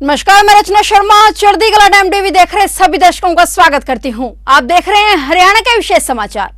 नमस्कार, मैं रचना शर्मा चढ़ती कला टाइम टीवी देख रहे सभी दर्शकों का स्वागत करती हूं। आप देख रहे हैं हरियाणा के विशेष समाचार।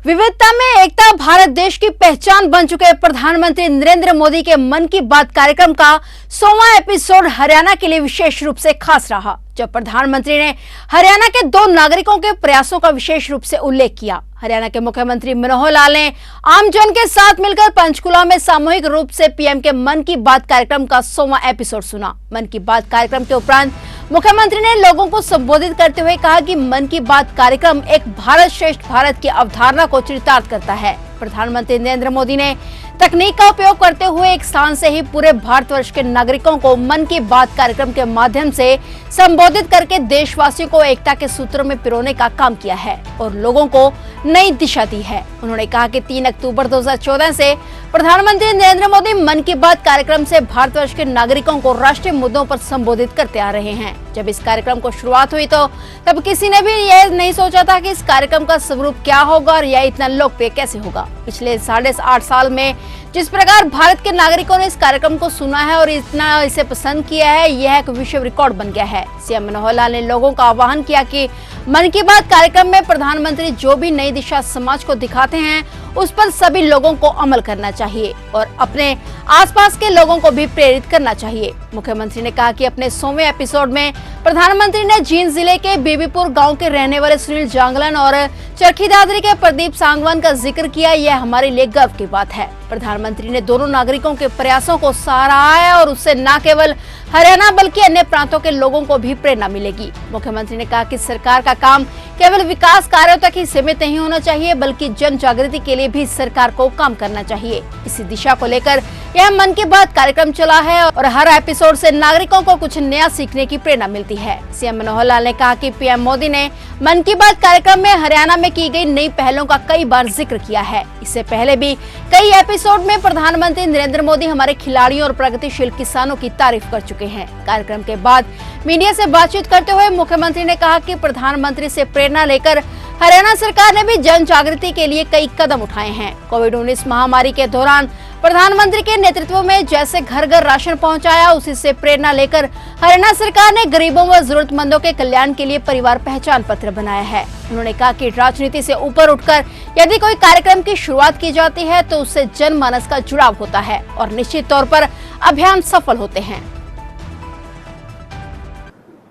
विविधता में एकता भारत देश की पहचान बन चुके प्रधानमंत्री नरेंद्र मोदी के मन की बात कार्यक्रम का 100वां एपिसोड हरियाणा के लिए विशेष रूप से खास रहा, जब प्रधानमंत्री ने हरियाणा के 2 नागरिकों के प्रयासों का विशेष रूप से उल्लेख किया। हरियाणा के मुख्यमंत्री मनोहर लाल ने आमजन के साथ मिलकर पंचकुला में सामूहिक रूप से पीएम के मन की बात कार्यक्रम का 100वां एपिसोड सुना। मन की बात कार्यक्रम के उपरांत मुख्यमंत्री ने लोगों को संबोधित करते हुए कहा कि मन की बात कार्यक्रम एक भारत श्रेष्ठ भारत की अवधारणा को चरितार्थ करता है। प्रधानमंत्री नरेंद्र मोदी ने तकनीक का उपयोग करते हुए एक स्थान से ही पूरे भारतवर्ष के नागरिकों को मन की बात कार्यक्रम के माध्यम से संबोधित करके देशवासियों को एकता के सूत्रों में पिरोने का काम किया है और लोगों को नई दिशा दी है। उन्होंने कहा कि 3 अक्टूबर 2014 से प्रधानमंत्री नरेंद्र मोदी मन की बात कार्यक्रम से भारतवर्ष के नागरिकों को राष्ट्रीय मुद्दों पर संबोधित करते आ रहे हैं। जब इस कार्यक्रम को शुरुआत हुई तो तब किसी ने भी यह नहीं सोचा था कि इस कार्यक्रम का स्वरूप क्या होगा और यह इतना लोकप्रिय कैसे होगा। पिछले 8.5 साल में जिस प्रकार भारत के नागरिकों ने इस कार्यक्रम को सुना है और इतना इसे पसंद किया है, यह एक विश्व रिकॉर्ड बन गया है। सीएम मनोहर लाल ने लोगों का आह्वान किया कि मन की बात कार्यक्रम में प्रधानमंत्री जो भी नई दिशा समाज को दिखाते हैं उस पर सभी लोगों को अमल करना चाहिए और अपने आसपास के लोगों को भी प्रेरित करना चाहिए। मुख्यमंत्री ने कहा कि अपने 100वें एपिसोड में प्रधानमंत्री ने जींद जिले के बीबीपुर गांव के रहने वाले सुनील जांगलन और चरखी दादरी के प्रदीप सांगवान का जिक्र किया। यह हमारे लिए गर्व की बात है। प्रधानमंत्री ने दोनों नागरिकों के प्रयासों को सराहा है और उससे न केवल हरियाणा बल्कि अन्य प्रांतों के लोगों को भी प्रेरणा मिलेगी। मुख्यमंत्री ने कहा कि सरकार का काम केवल विकास कार्यों तक ही सीमित नहीं होना चाहिए बल्कि जन जागृति के लिए भी सरकार को काम करना चाहिए। इसी दिशा को लेकर यह मन की बात कार्यक्रम चला है और हर एपिसोड से नागरिकों को कुछ नया सीखने की प्रेरणा मिलती है। सीएम मनोहर लाल ने कहा कि पीएम मोदी ने मन की बात कार्यक्रम में हरियाणा में की गई नई पहलों का कई बार जिक्र किया है। इससे पहले भी कई एपिसोड में प्रधानमंत्री नरेंद्र मोदी हमारे खिलाड़ियों और प्रगतिशील किसानों की तारीफ कर चुके हैं। कार्यक्रम के बाद मीडिया से बातचीत करते हुए मुख्यमंत्री ने कहा कि प्रधानमंत्री से प्रेरणा लेकर हरियाणा सरकार ने भी जन जागृति के लिए कई कदम उठाए हैं। कोविड-19 महामारी के दौरान प्रधानमंत्री के नेतृत्व में जैसे घर घर राशन पहुंचाया, उसी से प्रेरणा लेकर हरियाणा सरकार ने गरीबों व जरूरतमंदों के कल्याण के लिए परिवार पहचान पत्र बनाया है। उन्होंने कहा कि राजनीति से ऊपर उठकर यदि कोई कार्यक्रम की शुरुआत की जाती है तो उससे जनमानस का जुड़ाव होता है और निश्चित तौर पर अभियान सफल होते हैं।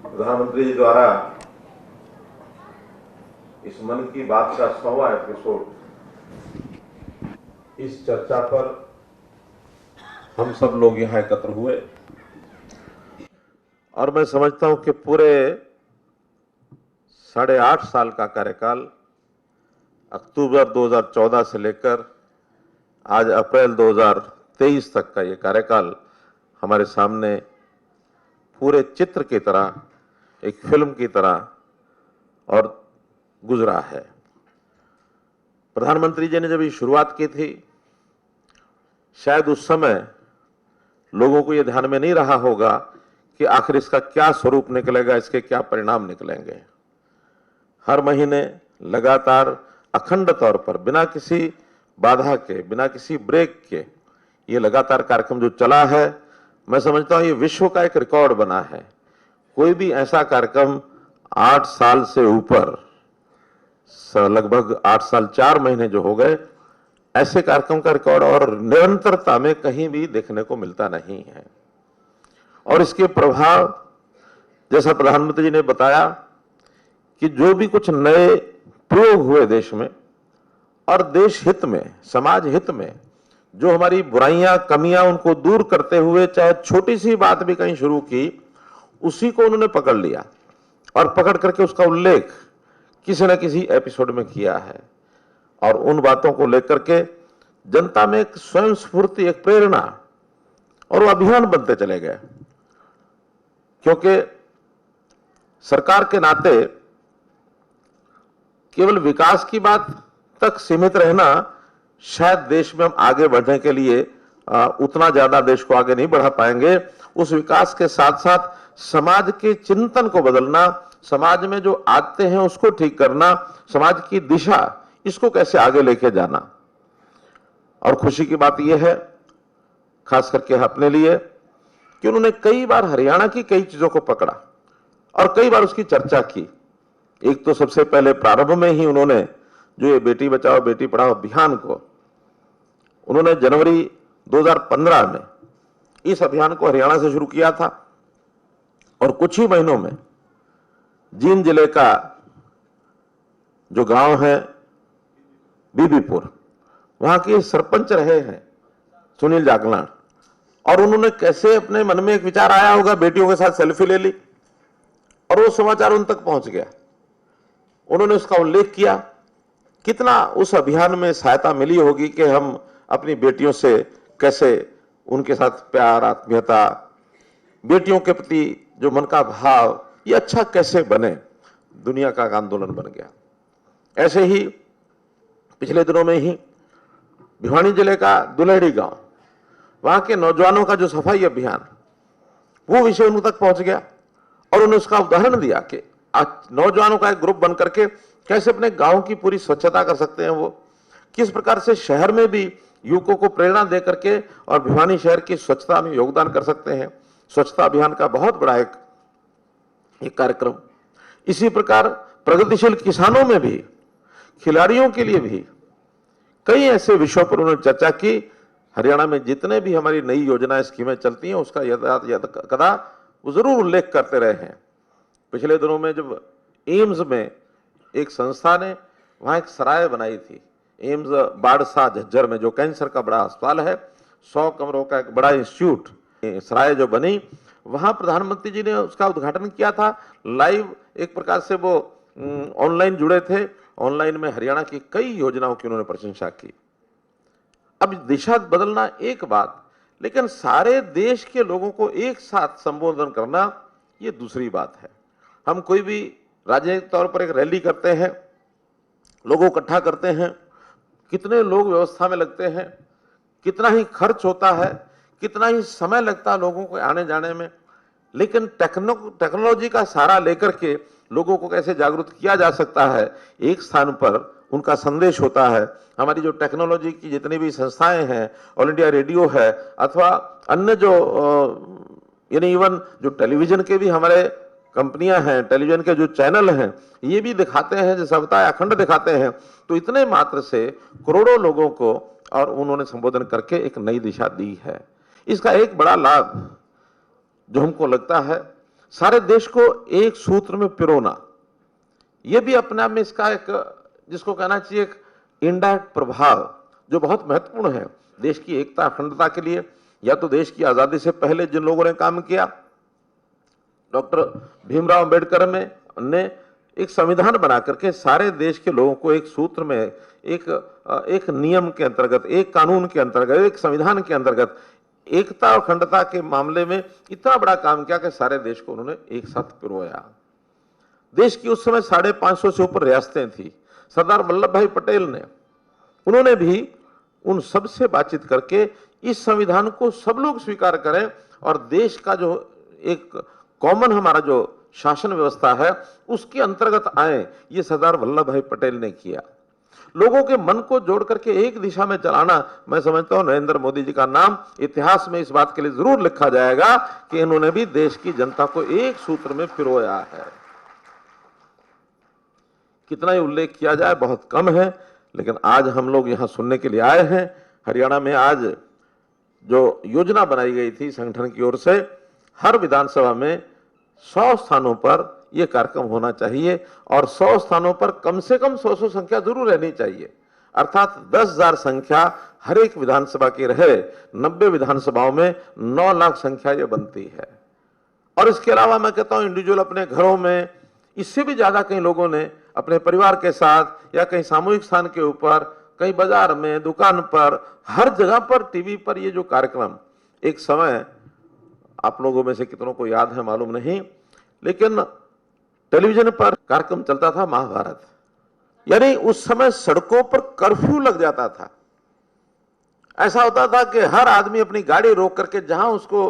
प्रधानमंत्री जी द्वारा इस मन की बात का 100वां एपिसोड, इस चर्चा पर हम सब लोग यहाँ एकत्र हुए और मैं समझता हूं कि पूरे 8.5 साल का कार्यकाल अक्टूबर 2014 से लेकर आज अप्रैल 2023 तक का ये कार्यकाल हमारे सामने पूरे चित्र की तरह, एक फिल्म की तरह और गुजरा है। प्रधानमंत्री जी ने जब ये शुरुआत की थी, शायद उस समय लोगों को ये ध्यान में नहीं रहा होगा कि आखिर इसका क्या स्वरूप निकलेगा, इसके क्या परिणाम निकलेंगे। हर महीने लगातार अखंड तौर पर बिना किसी बाधा के, बिना किसी ब्रेक के ये लगातार कार्यक्रम जो चला है, मैं समझता हूं ये विश्व का एक रिकॉर्ड बना है। कोई भी ऐसा कार्यक्रम 8 साल से ऊपर, लगभग 8 साल 4 महीने जो हो गए, ऐसे कार्यक्रम का रिकॉर्ड और निरंतरता में कहीं भी देखने को मिलता नहीं है। और इसके प्रभाव, जैसा प्रधानमंत्री जी ने बताया कि जो भी कुछ नए प्रयोग हुए देश में और देश हित में, समाज हित में, जो हमारी बुराइयां, कमियां, उनको दूर करते हुए चाहे छोटी सी बात भी कहीं शुरू की, उसी को उन्होंने पकड़ लिया और पकड़ करके उसका उल्लेख किसी न किसी एपिसोड में किया है और उन बातों को लेकर के जनता में एक स्वयं स्फूर्ति, एक प्रेरणा और वो अभियान बनते चले गए। क्योंकि सरकार के नाते केवल विकास की बात तक सीमित रहना शायद देश में हम आगे बढ़ने के लिए उतना ज्यादा देश को आगे नहीं बढ़ा पाएंगे। उस विकास के साथ साथ समाज के चिंतन को बदलना, समाज में जो आते हैं उसको ठीक करना, समाज की दिशा, इसको कैसे आगे लेके जाना। और खुशी की बात यह है खास करके अपने लिए, कि उन्होंने कई बार हरियाणा की कई चीजों को पकड़ा और कई बार उसकी चर्चा की। एक तो सबसे पहले प्रारंभ में ही उन्होंने जो ये बेटी बचाओ बेटी पढ़ाओ अभियान को उन्होंने जनवरी 2015 में इस अभियान को हरियाणा से शुरू किया था और कुछ ही महीनों में जींद जिले का जो गांव है बीबीपुर, वहां के सरपंच रहे हैं सुनील जागलान, और उन्होंने कैसे अपने मन में एक विचार आया होगा, बेटियों के साथ सेल्फी ले ली और वो समाचार उन तक पहुंच गया। उन्होंने उसका उल्लेख किया, कितना उस अभियान में सहायता मिली होगी कि हम अपनी बेटियों से कैसे उनके साथ प्यार, आत्मीयता, बेटियों के प्रति जो मन का भाव, ये अच्छा कैसे बने, दुनिया का आंदोलन बन गया। ऐसे ही पिछले दिनों में ही भिवानी जिले का दुलेहड़ी गांव, वहां के नौजवानों का जो सफाई अभियान, वो विषय उन तक पहुंच गया और उन्होंने उसका उदाहरण दिया कि आज नौजवानों का एक ग्रुप बन करके कैसे अपने गांव की पूरी स्वच्छता कर सकते हैं, वो किस प्रकार से शहर में भी युवकों को प्रेरणा दे करके और भिवानी शहर की स्वच्छता में योगदान कर सकते हैं। स्वच्छता अभियान का बहुत बड़ा एक कार्यक्रम। इसी प्रकार प्रगतिशील किसानों में भी, खिलाड़ियों के लिए भी कई ऐसे विषयों पर उन्होंने चर्चा की। हरियाणा में जितने भी हमारी नई योजनाएं, स्कीमें चलती हैं, उसका कदा वो जरूर उल्लेख करते रहे हैं। पिछले दिनों में जब एम्स में एक संस्था ने वहां एक सराय बनाई थी, एम्स बाड़सा झज्जर में, जो कैंसर का बड़ा अस्पताल है, 100 कमरों का एक बड़ा इंस्टीट्यूट, सराय जो बनी, वहां प्रधानमंत्री जी ने उसका उद्घाटन किया था। लाइव एक प्रकार से वो ऑनलाइन जुड़े थे। ऑनलाइन में हरियाणा की कई योजनाओं की उन्होंने प्रशंसा की। अब दिशा बदलना एक बात, लेकिन सारे देश के लोगों को एक साथ संबोधन करना ये दूसरी बात है। हम कोई भी राजनीतिक तौर पर एक रैली करते हैं, लोगों इकट्ठा करते हैं, कितने लोग व्यवस्था में लगते हैं, कितना ही खर्च होता है, कितना ही समय लगता है लोगों को आने जाने में, लेकिन टेक्नोलॉजी का सहारा लेकर के लोगों को कैसे जागरूक किया जा सकता है, एक स्थान पर उनका संदेश होता है। हमारी जो टेक्नोलॉजी की जितनी भी संस्थाएं हैं, ऑल इंडिया रेडियो है अथवा अन्य जो यानी इवन जो टेलीविजन के भी हमारे कंपनियां हैं, टेलीविजन के जो चैनल हैं, ये भी दिखाते हैं, जो सप्ताह अखंड दिखाते हैं। तो इतने मात्र से करोड़ों लोगों को और उन्होंने संबोधन करके एक नई दिशा दी है। इसका एक बड़ा लाभ जो हमको लगता है, सारे देश को एक सूत्र में पिरोना, यह भी अपने आप में इसका एक, जिसको कहना चाहिए, एक इनडायरेक्ट प्रभाव जो बहुत महत्वपूर्ण है देश की एकता अखंडता के लिए। या तो देश की आजादी से पहले जिन लोगों ने काम किया, डॉक्टर भीमराव अंबेडकर ने एक संविधान बना करके सारे देश के लोगों को एक सूत्र में, एक नियम के अंतर्गत, एक कानून के अंतर्गत, एक संविधान के अंतर्गत एकता और अखंडता के मामले में इतना बड़ा काम किया कि सारे देश को उन्होंने एक साथ पिरोया। देश की उस समय 550 से ऊपर रियासतें थी। सरदार वल्लभ भाई पटेल ने, उन्होंने भी उन सब से बातचीत करके इस संविधान को सब लोग स्वीकार करें और देश का जो एक कॉमन हमारा जो शासन व्यवस्था है उसके अंतर्गत आए, ये सरदार वल्लभ भाई पटेल ने किया। लोगों के मन को जोड़ करके एक दिशा में चलाना, मैं समझता हूं नरेंद्र मोदी जी का नाम इतिहास में इस बात के लिए जरूर लिखा जाएगा कि इन्होंने भी देश की जनता को एक सूत्र में पिरोया है। कितना ही उल्लेख किया जाए बहुत कम है, लेकिन आज हम लोग यहां सुनने के लिए आए हैं। हरियाणा में आज जो योजना बनाई गई थी संगठन की ओर से, हर विधानसभा में 100 स्थानों पर यह कार्यक्रम होना चाहिए और 100 स्थानों पर कम से कम 100 संख्या जरूर रहनी चाहिए, अर्थात 10,000 संख्या हर एक विधानसभा की रहे। 90 विधानसभाओं में 9 लाख संख्या यह बनती है। और इसके अलावा मैं कहता हूं इंडिविजुअल अपने घरों में, इससे भी ज्यादा कई लोगों ने अपने परिवार के साथ या कहीं सामूहिक स्थान के ऊपर, कहीं बाजार में, दुकान पर, हर जगह पर, टीवी पर ये जो कार्यक्रम, एक समय आप लोगों में से कितनों को याद है मालूम नहीं, लेकिन टेलीविजन पर कार्यक्रम चलता था महाभारत। यानी उस समय सड़कों पर कर्फ्यू लग जाता था। ऐसा होता था कि हर आदमी अपनी गाड़ी रोक करके जहां उसको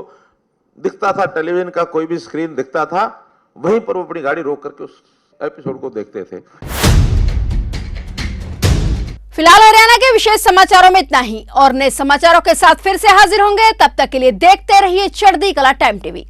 दिखता था, टेलीविजन का कोई भी स्क्रीन दिखता था, वहीं पर वो अपनी गाड़ी रोक करके उस एपिसोड को देखते थे। फिलहाल हरियाणा के विशेष समाचारों में इतना ही और नए समाचारों के साथ फिर से हाजिर होंगे। तब तक के लिए देखते रहिए चढ़ती कला टाइम टीवी।